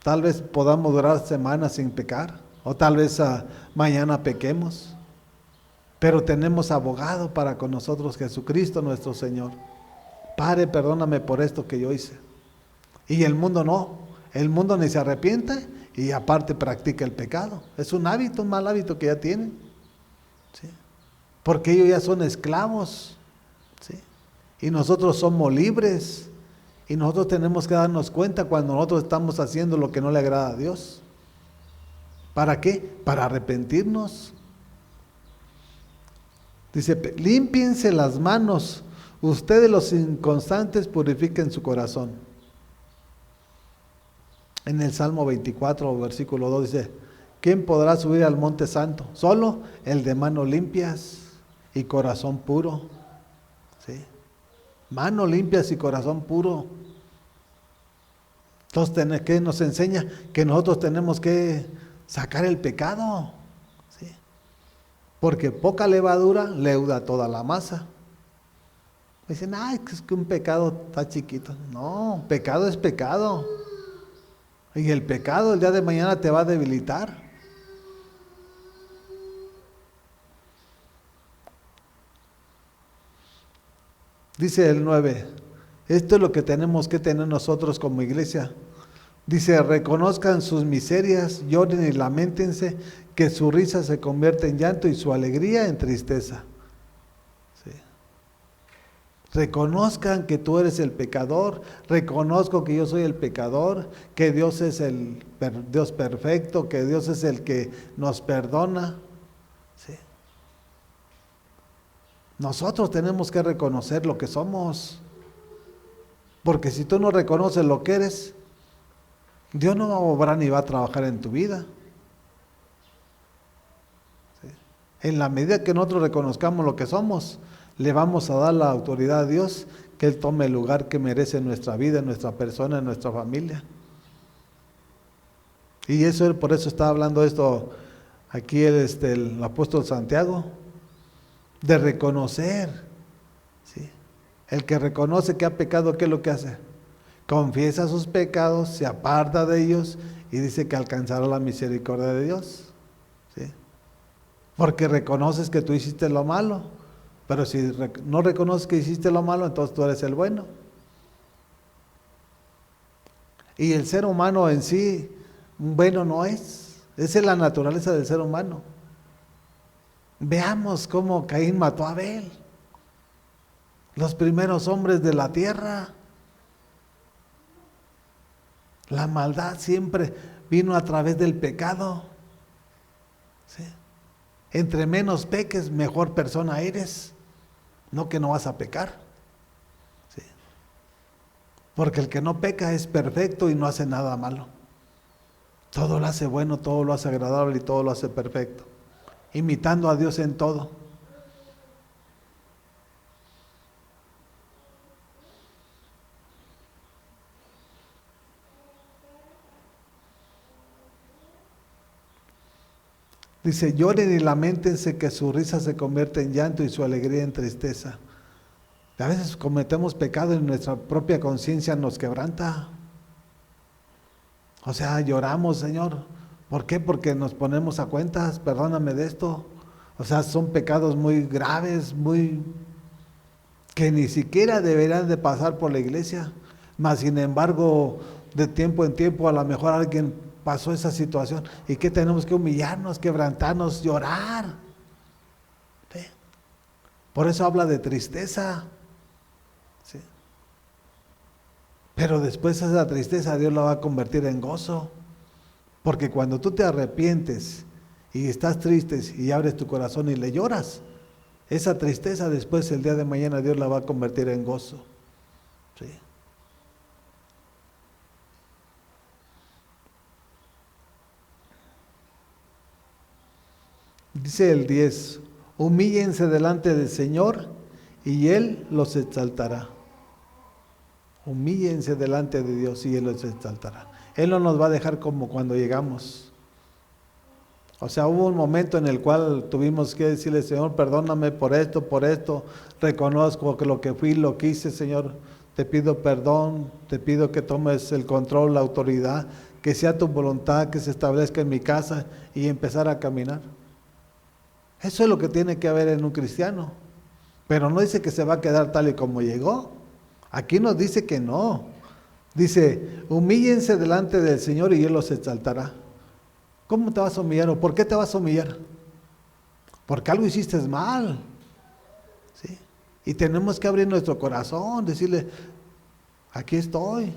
tal vez podamos durar semanas sin pecar, o tal vez mañana pequemos, pero tenemos abogado para con nosotros, Jesucristo nuestro Señor. Padre, perdóname por esto que yo hice. Y el mundo no, el mundo ni se arrepiente y aparte practica el pecado. Es un hábito, un mal hábito que ya tienen. ¿Sí? Porque ellos ya son esclavos. ¿Sí? Y nosotros somos libres. Y nosotros tenemos que darnos cuenta cuando nosotros estamos haciendo lo que no le agrada a Dios. ¿Para qué? Para arrepentirnos. Dice, límpiense las manos, ustedes los inconstantes purifiquen su corazón. En el Salmo 24, versículo 2 dice, ¿quién podrá subir al monte santo? Solo el de manos limpias y corazón puro. ¿Sí? Manos limpias y corazón puro. Entonces, ¿qué nos enseña? Que nosotros tenemos que sacar el pecado. ¿Sí? Porque poca levadura leuda toda la masa. Dicen, ay, es que un pecado está chiquito. No, pecado es pecado. Y el pecado el día de mañana te va a debilitar. Dice el 9, esto es lo que tenemos que tener nosotros como iglesia. Dice, reconozcan sus miserias, lloren y lamentense, que su risa se convierte en llanto y su alegría en tristeza. Sí. Reconozcan que tú eres el pecador, reconozco que yo soy el pecador, que Dios es el Dios perfecto, que Dios es el que nos perdona. Sí. Nosotros tenemos que reconocer lo que somos, porque si tú no reconoces lo que eres, Dios no va a obrar ni va a trabajar en tu vida. ¿Sí? En la medida que nosotros reconozcamos lo que somos, le vamos a dar la autoridad a Dios, que Él tome el lugar que merece en nuestra vida, en nuestra persona, en nuestra familia. Y eso, por eso está hablando esto aquí el apóstol Santiago, de reconocer. ¿Sí? El que reconoce que ha pecado, ¿qué es lo que hace? Confiesa sus pecados, se aparta de ellos y dice que alcanzará la misericordia de Dios. ¿Sí? Porque reconoces que tú hiciste lo malo, pero si no reconoces que hiciste lo malo, entonces tú eres el bueno. Y el ser humano en sí, bueno no es. Esa es la naturaleza del ser humano. Veamos cómo Caín mató a Abel. Los primeros hombres de la tierra. La maldad siempre vino a través del pecado. ¿Sí? Entre menos peques, mejor persona eres. No que no vas a pecar. ¿Sí? Porque el que no peca es perfecto y no hace nada malo. Todo lo hace bueno, todo lo hace agradable y todo lo hace perfecto. Imitando a Dios en todo. Dice, lloren y lamentense, que su risa se convierte en llanto y su alegría en tristeza. A veces cometemos pecado y nuestra propia conciencia nos quebranta. O sea, lloramos, Señor. ¿Por qué? Porque nos ponemos a cuentas, perdóname de esto. O sea, son pecados muy graves, que ni siquiera deberían de pasar por la iglesia. Mas, sin embargo, de tiempo en tiempo, a lo mejor alguien pasó esa situación. ¿Y qué tenemos que humillarnos, quebrantarnos, llorar? ¿Sí? Por eso habla de tristeza. ¿Sí? Pero después esa tristeza Dios la va a convertir en gozo. Porque cuando tú te arrepientes y estás triste y abres tu corazón y le lloras, esa tristeza después el día de mañana Dios la va a convertir en gozo. ¿Sí? Dice el 10, humíllense delante del Señor y Él los exaltará. Humíllense delante de Dios y Él los exaltará. Él no nos va a dejar como cuando llegamos. O sea, hubo un momento en el cual tuvimos que decirle, Señor, perdóname por esto, reconozco que lo que fui, lo que hice, Señor, te pido perdón, te pido que tomes el control, la autoridad, que sea tu voluntad, que se establezca en mi casa y empezar a caminar. Eso es lo que tiene que haber en un cristiano. Pero no dice que se va a quedar tal y como llegó. Aquí nos dice que no. Dice, humíllense delante del Señor y Él los exaltará. ¿Cómo te vas a humillar o por qué te vas a humillar? Porque algo hiciste mal. ¿Sí? Y tenemos que abrir nuestro corazón, decirle, aquí estoy.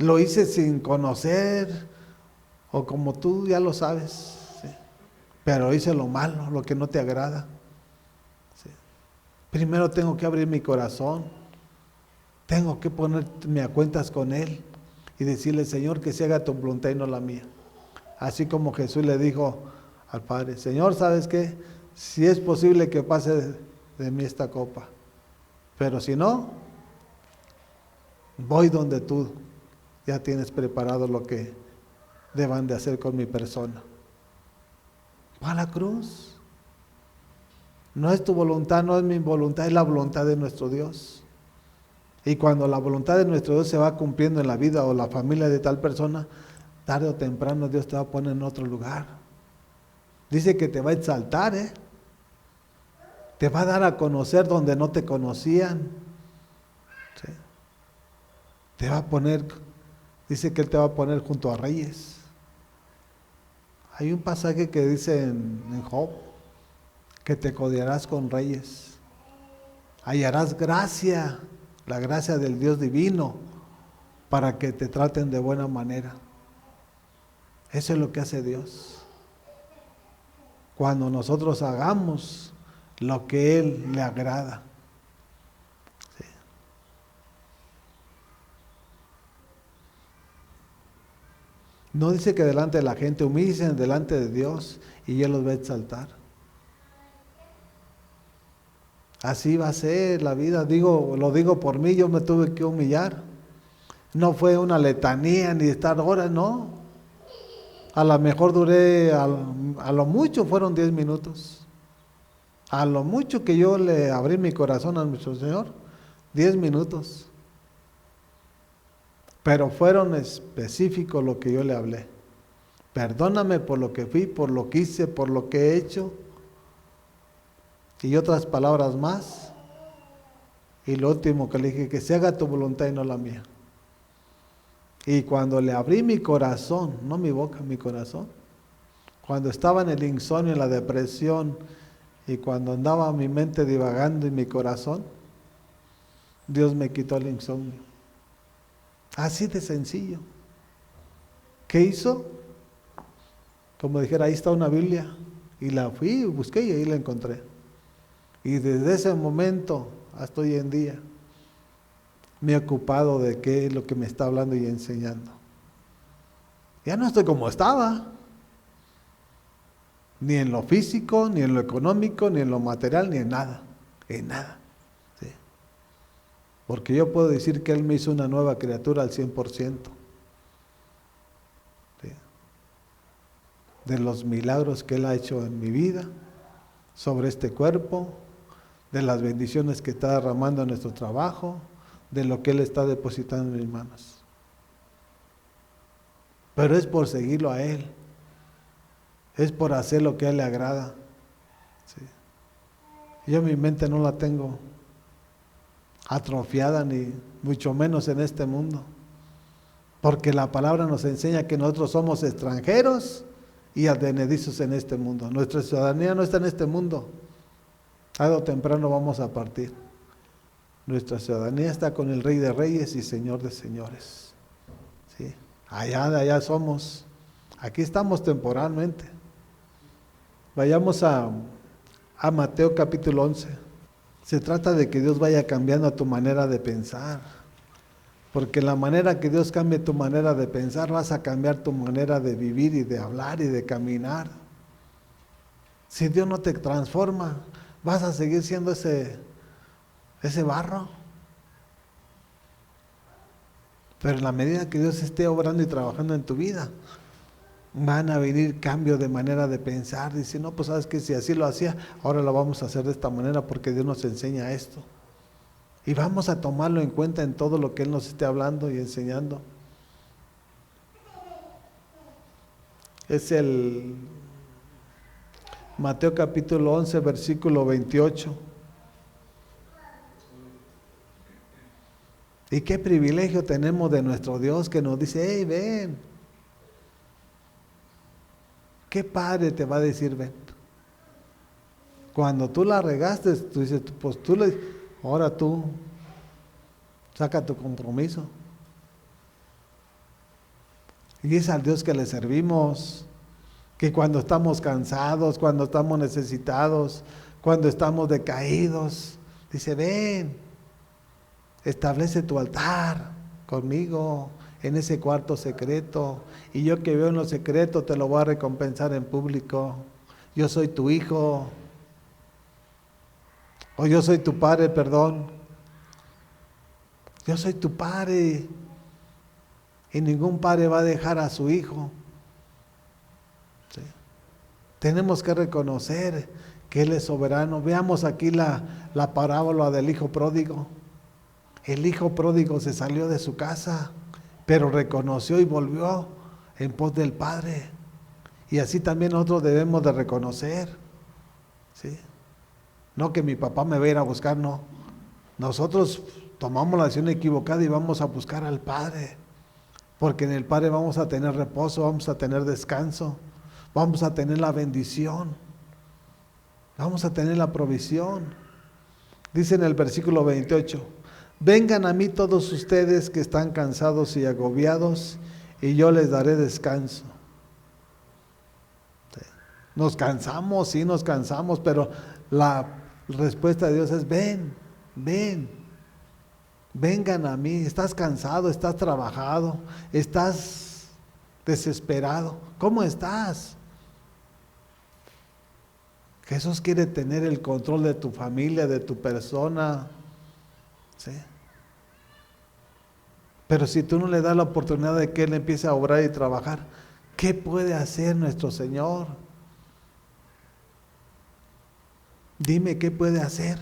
Lo hice sin conocer, o como tú ya lo sabes. ¿Sí? Pero hice lo malo, lo que no te agrada. ¿Sí? Primero tengo que abrir mi corazón. Tengo que ponerme a cuentas con Él y decirle, Señor, que se haga tu voluntad y no la mía. Así como Jesús le dijo al Padre, Señor, ¿sabes qué? Si es posible que pase de mí esta copa, pero si no, voy donde tú ya tienes preparado lo que deban de hacer con mi persona. Va a la cruz. No es tu voluntad, no es mi voluntad, es la voluntad de nuestro Dios. Y cuando la voluntad de nuestro Dios se va cumpliendo en la vida o la familia de tal persona, tarde o temprano Dios te va a poner en otro lugar. Dice que te va a exaltar, te va a dar a conocer donde no te conocían. ¿Sí? Te va a poner, dice que Él te va a poner junto a reyes. Hay un pasaje que dice en Job, que te codearás con reyes. Hallarás gracia, la gracia del Dios divino, para que te traten de buena manera. Eso es lo que hace Dios. Cuando nosotros hagamos lo que Él le agrada. ¿Sí? No dice que delante de la gente, humíllense delante de Dios y Él los va a exaltar. Así va a ser la vida, lo digo por mí, yo me tuve que humillar. No fue una letanía ni estar horas, no. A lo mejor duré, a lo mucho fueron 10 minutos. A lo mucho que yo le abrí mi corazón a nuestro Señor, 10 minutos. Pero fueron específicos lo que yo le hablé. Perdóname por lo que fui, por lo que hice, por lo que he hecho. Y otras palabras más. Y lo último que le dije, que se haga tu voluntad y no la mía. Y cuando le abrí mi corazón, no mi boca, mi corazón, cuando estaba en el insomnio, en la depresión, y cuando andaba mi mente divagando en mi corazón, Dios me quitó el insomnio. Así de sencillo. ¿Qué hizo? Como dijera, ahí está una Biblia. Y la fui, busqué y ahí la encontré. Y desde ese momento hasta hoy en día me he ocupado de qué es lo que me está hablando y enseñando. Ya no estoy como estaba. Ni en lo físico, ni en lo económico, ni en lo material, ni en nada. En nada. ¿Sí? Porque yo puedo decir que Él me hizo una nueva criatura al 100%. ¿Sí? De los milagros que Él ha hecho en mi vida, sobre este cuerpo, de las bendiciones que está derramando en nuestro trabajo, de lo que Él está depositando en mis manos. Pero es por seguirlo a Él. Es por hacer lo que a Él le agrada. ¿Sí? Yo mi mente no la tengo atrofiada, ni mucho menos en este mundo. Porque la palabra nos enseña que nosotros somos extranjeros y advenedizos en este mundo. Nuestra ciudadanía no está en este mundo. Tarde o temprano vamos a partir. Nuestra ciudadanía está con el Rey de Reyes y Señor de Señores. ¿Sí? Allá de allá somos. Aquí estamos temporalmente. Vayamos a Mateo capítulo 11. Se trata de que Dios vaya cambiando tu manera de pensar. Porque la manera que Dios cambie tu manera de pensar, vas a cambiar tu manera de vivir y de hablar y de caminar. Si Dios no te transforma, vas a seguir siendo ese barro. Pero en la medida que Dios esté obrando y trabajando en tu vida, van a venir cambios de manera de pensar. Dice, no, pues sabes que si así lo hacía, ahora lo vamos a hacer de esta manera porque Dios nos enseña esto. Y vamos a tomarlo en cuenta en todo lo que Él nos esté hablando y enseñando. Es el Mateo capítulo 11, versículo 28. Y qué privilegio tenemos de nuestro Dios que nos dice, hey, ven. ¿Qué padre te va a decir, ven? Cuando tú la regaste, tú dices, pues ahora tú, saca tu compromiso. Y es al Dios que le servimos, que cuando estamos cansados, cuando estamos necesitados, cuando estamos decaídos, dice, ven, establece tu altar conmigo en ese cuarto secreto, y yo que veo en lo secreto te lo voy a recompensar en público. Yo soy tu hijo, o yo soy tu padre, perdón. Yo soy tu padre, y ningún padre va a dejar a su hijo Tenemos que reconocer que Él es soberano. Veamos aquí la parábola del hijo pródigo. El hijo pródigo se salió de su casa, pero reconoció y volvió en pos del Padre. Y así también nosotros debemos de reconocer, ¿sí? No que mi papá me va a ir a buscar, no. Nosotros tomamos la decisión equivocada y vamos a buscar al Padre, porque en el Padre vamos a tener reposo, vamos a tener descanso, vamos a tener la bendición, vamos a tener la provisión. Dice en el versículo 28, vengan a mí todos ustedes que están cansados y agobiados, y yo les daré descanso. Nos cansamos, sí nos cansamos, pero la respuesta de Dios es ven, vengan a mí. Estás cansado, estás trabajado, estás desesperado. ¿Cómo estás? Jesús quiere tener el control de tu familia, de tu persona, ¿sí? Pero si tú no le das la oportunidad de que Él empiece a obrar y trabajar, ¿qué puede hacer nuestro Señor? Dime, ¿qué puede hacer?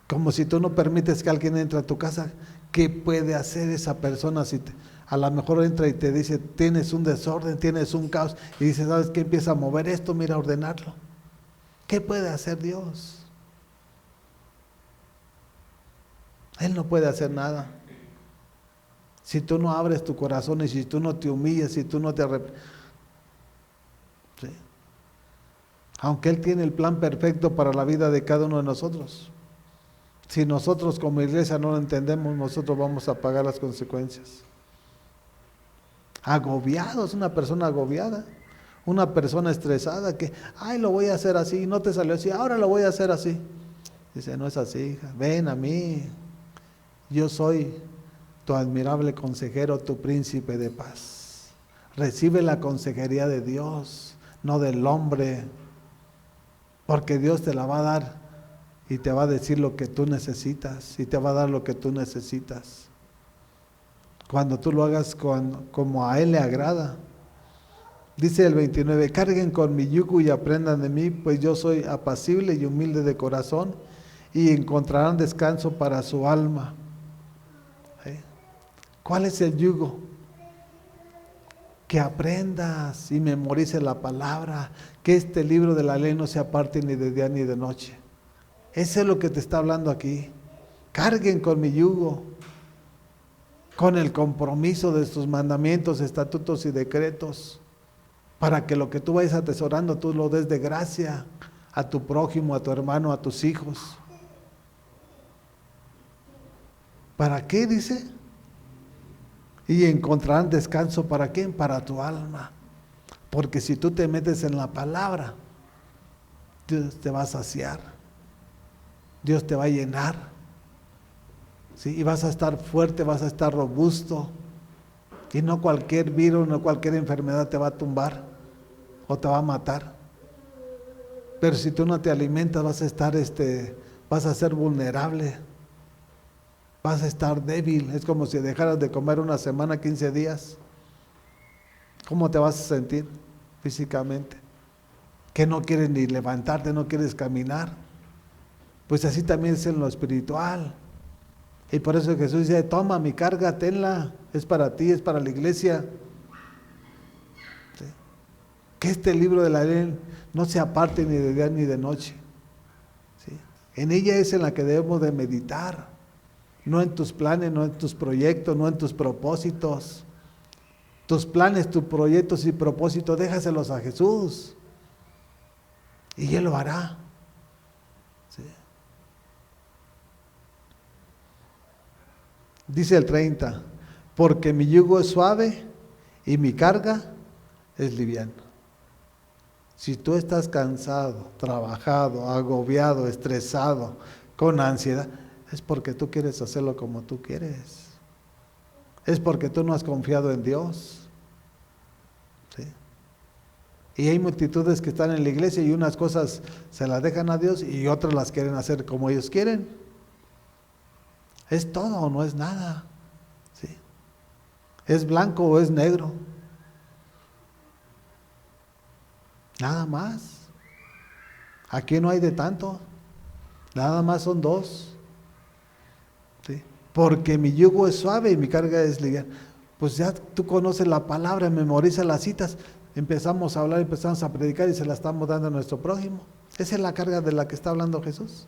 Como si tú no permites que alguien entre a tu casa, ¿qué puede hacer esa persona si a lo mejor entra y te dice, tienes un desorden, tienes un caos, y dice, ¿sabes qué? Empieza a mover esto, mira, a ordenarlo. ¿Qué puede hacer Dios? Él no puede hacer nada. Si tú no abres tu corazón y si tú no te humillas, si tú no te arrepientes. ¿Sí? Aunque Él tiene el plan perfecto para la vida de cada uno de nosotros. Si nosotros como iglesia no lo entendemos, nosotros vamos a pagar las consecuencias. Agobiados, una persona agobiada, una persona estresada que, ay, lo voy a hacer así, no te salió así, ahora lo voy a hacer así. Dice, no es así, hija, ven a mí, yo soy tu admirable consejero, tu príncipe de paz. Recibe la consejería de Dios, no del hombre, porque Dios te la va a dar y te va a decir lo que tú necesitas y te va a dar lo que tú necesitas. Cuando tú lo hagas como a Él le agrada. Dice el 29, carguen con mi yugo y aprendan de mí, pues yo soy apacible y humilde de corazón, y encontrarán descanso para su alma. ¿Sí? ¿Cuál es el yugo? Que aprendas y memorices la palabra, que este libro de la ley no se aparte ni de día ni de noche. Eso es lo que te está hablando aquí. Carguen con mi yugo, con el compromiso de sus mandamientos, estatutos y decretos, para que lo que tú vayas atesorando tú lo des de gracia a tu prójimo, a tu hermano, a tus hijos. ¿Para qué dice? Y encontrarán descanso, ¿para qué? Para tu alma. Porque si tú te metes en la palabra, Dios te va a saciar, Dios te va a llenar, ¿sí? Y vas a estar fuerte, vas a estar robusto, y no cualquier virus, no cualquier enfermedad te va a tumbar o te va a matar. Pero si tú no te alimentas, vas a estar vas a ser vulnerable, vas a estar débil. Es como si dejaras de comer una semana, 15 días. ¿Cómo te vas a sentir físicamente? Que no quieres ni levantarte, no quieres caminar. Pues así también es en lo espiritual. Y por eso Jesús dice, toma mi carga, tenla, es para ti, es para la iglesia. ¿Sí? Que este libro de la ley no se aparte ni de día ni de noche. ¿Sí? En ella es en la que debemos de meditar, no en tus planes, no en tus proyectos, no en tus propósitos. Tus planes, tus proyectos y propósitos, déjaselos a Jesús y Él lo hará. ¿Sí? Dice el 30, porque mi yugo es suave y mi carga es liviana. Si tú estás cansado, trabajado, agobiado, estresado, con ansiedad, es porque tú quieres hacerlo como tú quieres. Es porque tú no has confiado en Dios. ¿Sí? Y hay multitudes que están en la iglesia y unas cosas se las dejan a Dios y otras las quieren hacer como ellos quieren. ¿Es todo o no es nada? ¿Sí? ¿Es blanco o es negro? Nada más. Aquí no hay de tanto. Nada más son dos. ¿Sí? Porque mi yugo es suave y mi carga es liviana. Pues ya tú conoces la palabra, memorizas las citas. Empezamos a hablar, empezamos a predicar y se la estamos dando a nuestro prójimo. Esa es la carga de la que está hablando Jesús.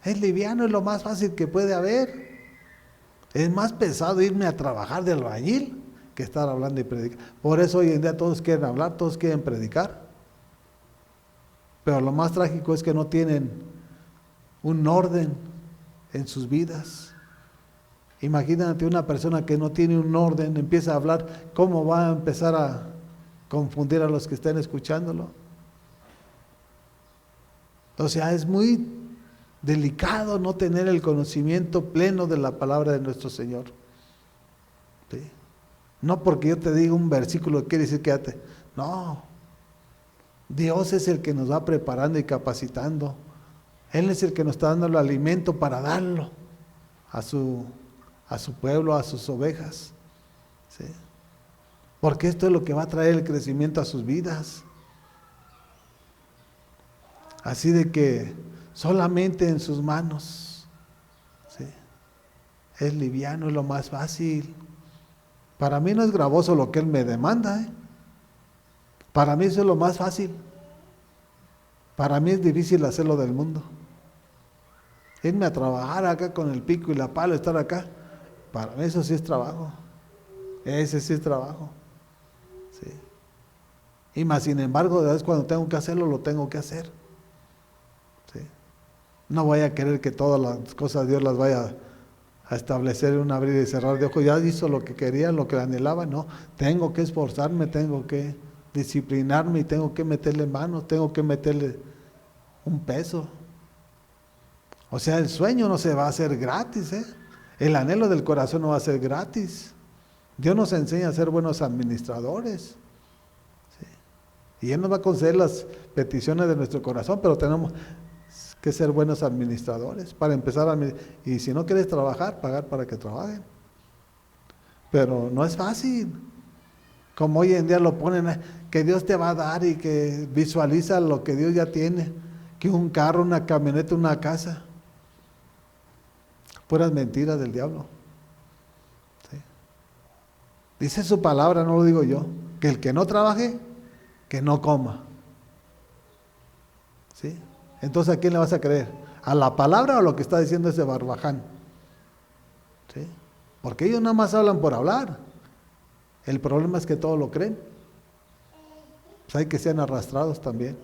Es liviano, es lo más fácil que puede haber. Es más pesado irme a trabajar de albañil que estar hablando y predicar. Por eso hoy en día todos quieren hablar, todos quieren predicar. Pero lo más trágico es que no tienen un orden en sus vidas. Imagínate una persona que no tiene un orden, empieza a hablar, ¿cómo va a empezar a confundir a los que estén escuchándolo? O sea, es muy delicado no tener el conocimiento pleno de la palabra de nuestro Señor. ¿Sí? No porque yo te diga un versículo quiere decir quédate. No. Dios es el que nos va preparando y capacitando. Él es el que nos está dando el alimento para darlo a su pueblo, a sus ovejas. ¿Sí? Porque esto es lo que va a traer el crecimiento a sus vidas. Así de que solamente en sus manos. ¿Sí? Es liviano, es lo más fácil. Para mí no es gravoso lo que Él me demanda. Para mí eso es lo más fácil. Para mí es difícil hacerlo del mundo. Irme a trabajar acá con el pico y la pala, estar acá. Para mí eso sí es trabajo. Ese sí es trabajo. Sí. Y más sin embargo, de vez cuando tengo que hacerlo, lo tengo que hacer. ¿Sí? No voy a querer que todas las cosas Dios las vaya a establecer en un abrir y cerrar de ojos. Ya hizo lo que quería, lo que anhelaba. No, tengo que esforzarme, tengo que disciplinarme y tengo que meterle manos, tengo que meterle un peso. O sea, el sueño no se va a hacer gratis, ¿eh? El anhelo del corazón no va a ser gratis. Dios nos enseña a ser buenos administradores. ¿Sí? Y Él nos va a conceder las peticiones de nuestro corazón, pero tenemos que ser buenos administradores para empezar a... Y si no quieres trabajar, pagar para que trabajen. Pero no es fácil. Como hoy en día lo ponen, que Dios te va a dar y que visualiza lo que Dios ya tiene, que un carro, una camioneta, una casa. Puras mentiras del diablo. ¿Sí? Dice su palabra, no lo digo yo, que el que no trabaje, que no coma. ¿Sí? Entonces, ¿a quién le vas a creer? ¿A la palabra o a lo que está diciendo ese barbaján? ¿Sí? Porque ellos nada más hablan por hablar. El problema es que todos lo creen. Pues hay que sean arrastrados también.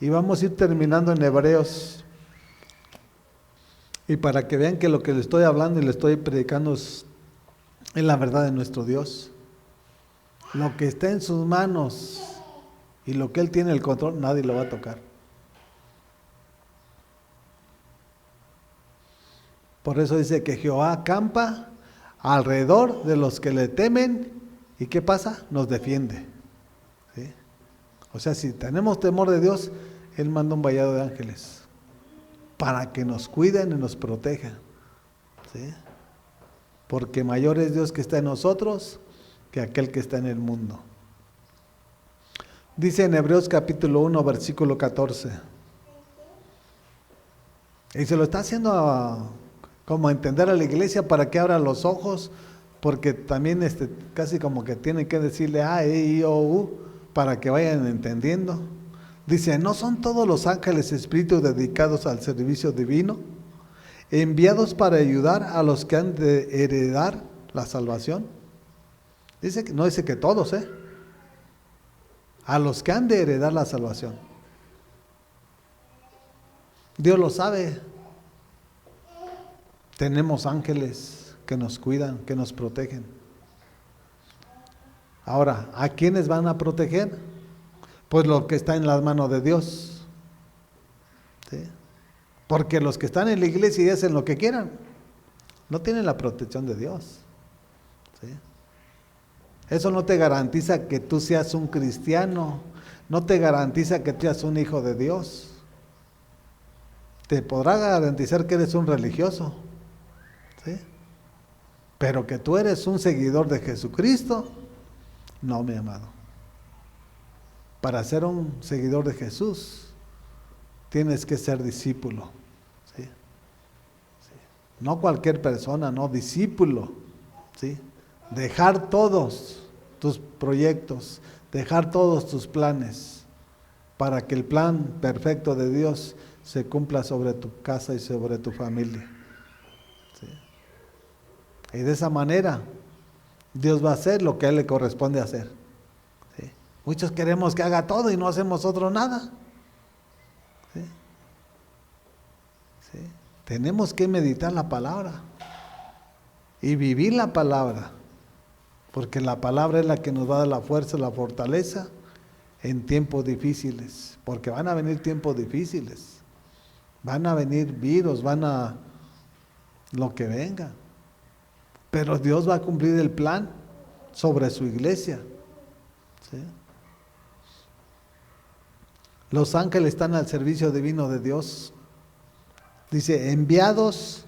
Y vamos a ir terminando en Hebreos. Y para que vean que lo que le estoy hablando y le estoy predicando es la verdad de nuestro Dios. Lo que está en sus manos y lo que Él tiene el control, nadie lo va a tocar. Por eso dice que Jehová acampa alrededor de los que le temen. ¿Y qué pasa? Nos defiende. ¿Sí? O sea, si tenemos temor de Dios, Él manda un vallado de ángeles para que nos cuiden y nos protejan. ¿Sí? Porque mayor es Dios que está en nosotros que aquel que está en el mundo. Dice en Hebreos capítulo 1, versículo 14. Y se lo está haciendo como a entender a la iglesia para que abra los ojos, porque también casi como que tienen que decirle A, E, I, O, U, para que vayan entendiendo. Dice, ¿no son todos los ángeles espíritus dedicados al servicio divino, enviados para ayudar a los que han de heredar la salvación? No dice que todos, a los que han de heredar la salvación. Dios lo sabe. Tenemos ángeles que nos cuidan, que nos protegen. Ahora, ¿a quiénes van a proteger? Pues lo que está en las manos de Dios. ¿Sí? Porque los que están en la iglesia y hacen lo que quieran, no tienen la protección de Dios. ¿Sí? Eso no te garantiza que tú seas un cristiano, no te garantiza que tú seas un hijo de Dios. Te podrá garantizar que eres un religioso, ¿sí? Pero que tú eres un seguidor de Jesucristo, no, mi amado. Para ser un seguidor de Jesús, tienes que ser discípulo. ¿Sí? Sí. No cualquier persona, no, discípulo. ¿Sí? Dejar todos tus proyectos, dejar todos tus planes, para que el plan perfecto de Dios se cumpla sobre tu casa y sobre tu familia. ¿Sí? Y de esa manera, Dios va a hacer lo que a Él le corresponde hacer. ¿Sí? Muchos queremos que haga todo y no hacemos otro nada. ¿Sí? ¿Sí? Tenemos que meditar la palabra y vivir la palabra, porque la palabra es la que nos va a dar la fuerza, la fortaleza en tiempos difíciles, porque van a venir tiempos difíciles, van a venir virus, lo que venga, pero Dios va a cumplir el plan sobre su iglesia. ¿Sí? Los ángeles están al servicio divino de Dios. Dice, enviados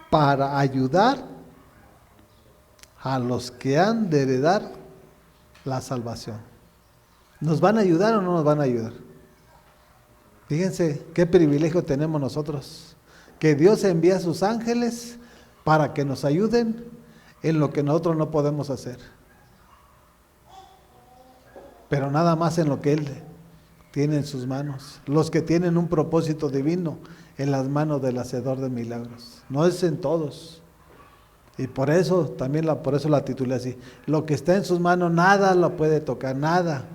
para ayudar a los que han de heredar la salvación. ¿Nos van a ayudar o no nos van a ayudar? Fíjense qué privilegio tenemos nosotros, que Dios envía a sus ángeles para que nos ayuden en lo que nosotros no podemos hacer, pero nada más en lo que Él tiene en sus manos, los que tienen un propósito divino en las manos del hacedor de milagros. No es en todos, y por eso también por eso la titulé así: lo que está en sus manos nada lo puede tocar, nada.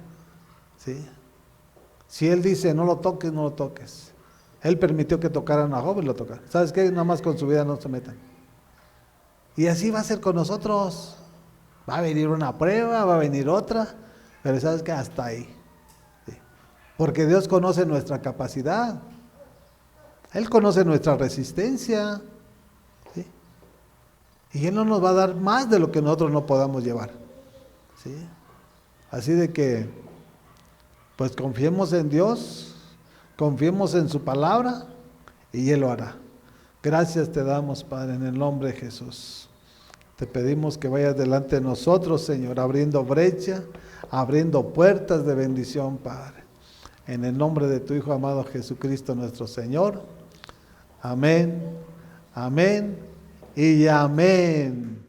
¿Sí? Si Él dice no lo toques, no lo toques. Él permitió que tocaran a Job y lo tocaron. ¿Sabes qué? Nada más con su vida no se metan. Y así va a ser con nosotros. Va a venir una prueba, va a venir otra, pero ¿sabes qué? Hasta ahí. ¿Sí? Porque Dios conoce nuestra capacidad. Él conoce nuestra resistencia. ¿Sí? Y Él no nos va a dar más de lo que nosotros no podamos llevar. ¿Sí? Así de que pues confiemos en Dios, confiemos en su palabra y Él lo hará. Gracias te damos, Padre, en el nombre de Jesús. Te pedimos que vayas delante de nosotros, Señor, abriendo brecha, abriendo puertas de bendición, Padre. En el nombre de tu Hijo amado Jesucristo nuestro Señor. Amén, amén y amén.